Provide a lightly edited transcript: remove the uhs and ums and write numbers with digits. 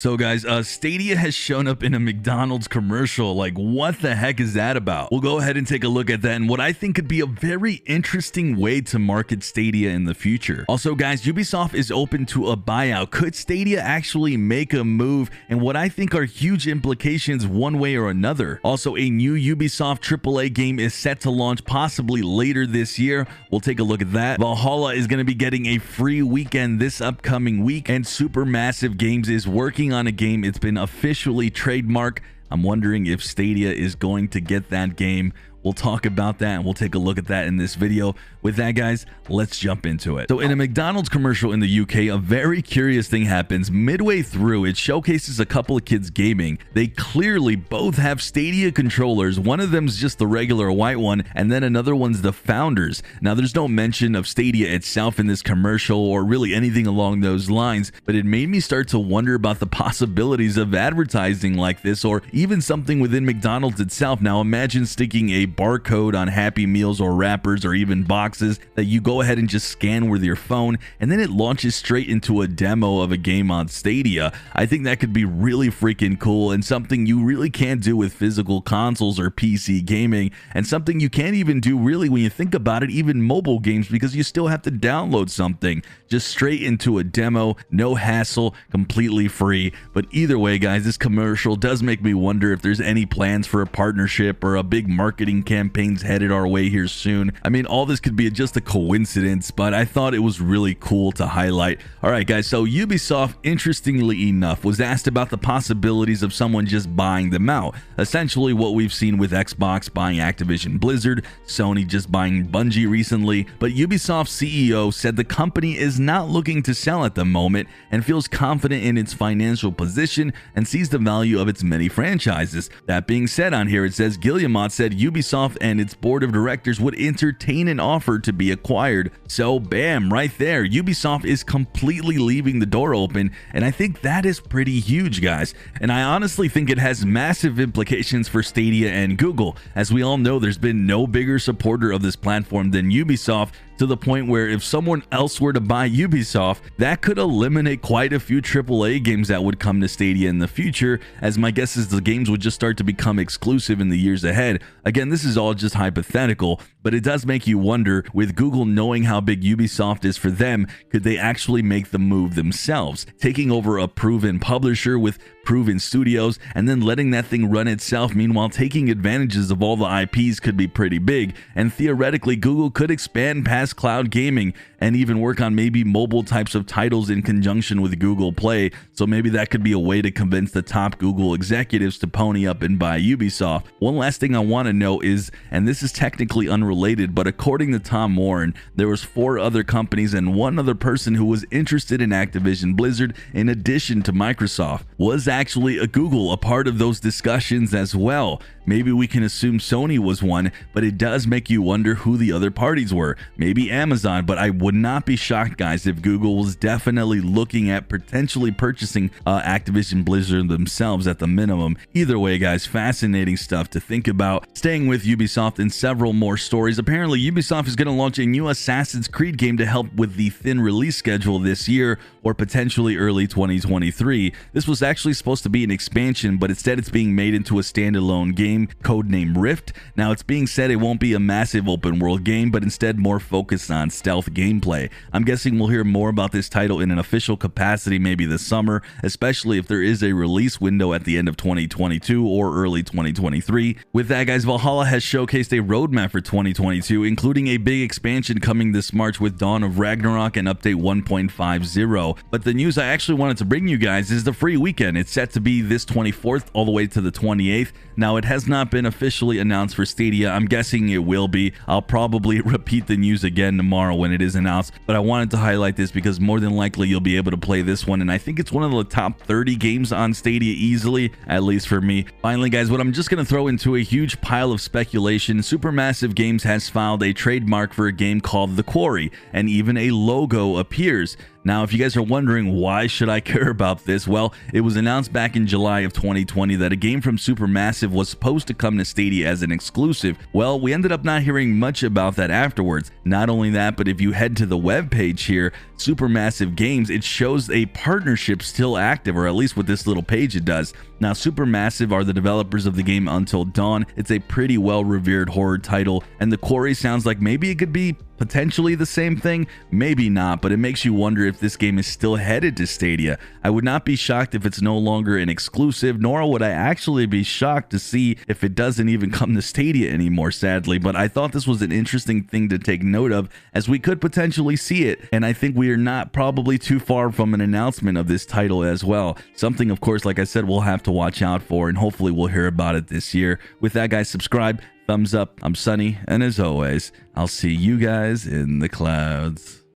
So guys, Stadia has shown up in a McDonald's commercial. Like, what the heck is that about? We'll go ahead and take a look at that and what I think could be a very interesting way to market Stadia in the future. Also guys, Ubisoft is open to a buyout. Could Stadia actually make a move, and what I think are huge implications one way or another. Also, a new Ubisoft AAA game is set to launch possibly later this year. We'll take a look at that. Valhalla is going to be getting a free weekend this upcoming week, and Supermassive Games is working on a game. It's been officially trademarked. I'm wondering if Stadia is going to get that game. We'll talk about that and we'll take a look at that in this video. With that, guys, let's jump into it. So in a McDonald's commercial in the UK, a very curious thing happens. Midway through, it showcases a couple of kids gaming. They clearly both have Stadia controllers. One of them's just the regular white one, and then another one's the Founders. Now, there's no mention of Stadia itself in this commercial or really anything along those lines, but it made me start to wonder about the possibilities of advertising like this, or even something within McDonald's itself. Now, imagine sticking a barcode on Happy Meals or wrappers or even boxes that you go ahead and just scan with your phone, and then it launches straight into a demo of a game on Stadia. I think that could be really freaking cool, and something you really can't do with physical consoles or PC gaming, and something you can't even do really when you think about it, even mobile games, because you still have to download something. Just straight into a demo, no hassle, completely free. But either way, guys, this commercial does make me wonder if there's any plans for a partnership or a big marketing campaigns headed our way here soon. I mean, all this could be just a coincidence, but I thought it was really cool to highlight. All right, guys, so Ubisoft, interestingly enough, was asked about the possibilities of someone just buying them out. Essentially what we've seen with Xbox buying Activision Blizzard, Sony just buying Bungie recently, but Ubisoft's CEO said the company is not looking to sell at the moment and feels confident in its financial position and sees the value of its many franchises. That being said, on here it says Guillemot said Ubisoft and its board of directors would entertain an offer to be acquired. So bam, right there, Ubisoft is completely leaving the door open, and I think that is pretty huge, guys. And I honestly think it has massive implications for Stadia and Google. As we all know, there's been no bigger supporter of this platform than Ubisoft, to the point where if someone else were to buy Ubisoft, that could eliminate quite a few AAA games that would come to Stadia in the future, as my guess is the games would just start to become exclusive in the years ahead. Again, this is all just hypothetical, but it does make you wonder, with Google knowing how big Ubisoft is for them, could they actually make the move themselves, taking over a proven publisher with proven studios and then letting that thing run itself, meanwhile taking advantages of all the IPs could be pretty big, and theoretically Google could expand past cloud gaming and even work on maybe mobile types of titles in conjunction with Google Play. So maybe that could be a way to convince the top Google executives to pony up and buy Ubisoft. One last thing I want to know is, and this is technically unrelated, but according to Tom Warren, there was 4 other companies and 1 other person who was interested in Activision Blizzard in addition to Microsoft. Was actually a Google a part of those discussions as well? Maybe we can assume Sony was one, but it does make you wonder who the other parties were. Maybe Amazon, but I would not be shocked, guys, if Google was definitely looking at potentially purchasing Activision Blizzard themselves at the minimum. Either way, guys, fascinating stuff to think about. Staying with Ubisoft and several more stories, apparently Ubisoft is going to launch a new Assassin's Creed game to help with the thin release schedule this year, or potentially early 2023. This was actually supposed to be an expansion, but instead it's being made into a standalone game codenamed Rift. Now, it's being said it won't be a massive open world game, but instead more focused on stealth gameplay. I'm guessing we'll hear more about this title in an official capacity maybe this summer, especially if there is a release window at the end of 2022 or early 2023. With that, guys, Valhalla has showcased a roadmap for 2022, including a big expansion coming this March with Dawn of Ragnarok and update 1.50. But the news I actually wanted to bring you guys is the free weekend. It's set to be this 24th all the way to the 28th. Now, it has not been officially announced for Stadia. I'm guessing it will be. I'll probably repeat the news again tomorrow when it is announced, but I wanted to highlight this because more than likely you'll be able to play this one, and I think it's one of the top 30 games on Stadia easily, at least for me. Finally, guys, what I'm just going to throw into a huge pile of speculation, Supermassive Games has filed a trademark for a game called The Quarry, and even a logo appears. Now, if you guys are wondering why should I care about this, well, it was announced back in July of 2020 that a game from Supermassive was supposed to come to Stadia as an exclusive. Well, we ended up not hearing much about that afterwards. Not only that, but if you head to the web page here, Supermassive Games, it shows a partnership still active, or at least with this little page it does. Now, Supermassive are the developers of the game Until Dawn. It's a pretty well-revered horror title, and the Quarry sounds like maybe it could be potentially the same thing, maybe not, but it makes you wonder if this game is still headed to Stadia. I would not be shocked if it's no longer an exclusive, nor would I actually be shocked to see if it doesn't even come to Stadia anymore, sadly, but I thought this was an interesting thing to take note of, as we could potentially see it, and I think we are not probably too far from an announcement of this title as well. Something, of course, like I said, we'll have to watch out for, and hopefully we'll hear about it this year. With that, guys, subscribe, thumbs up. I'm Sunny, and as always, I'll see you guys in the clouds.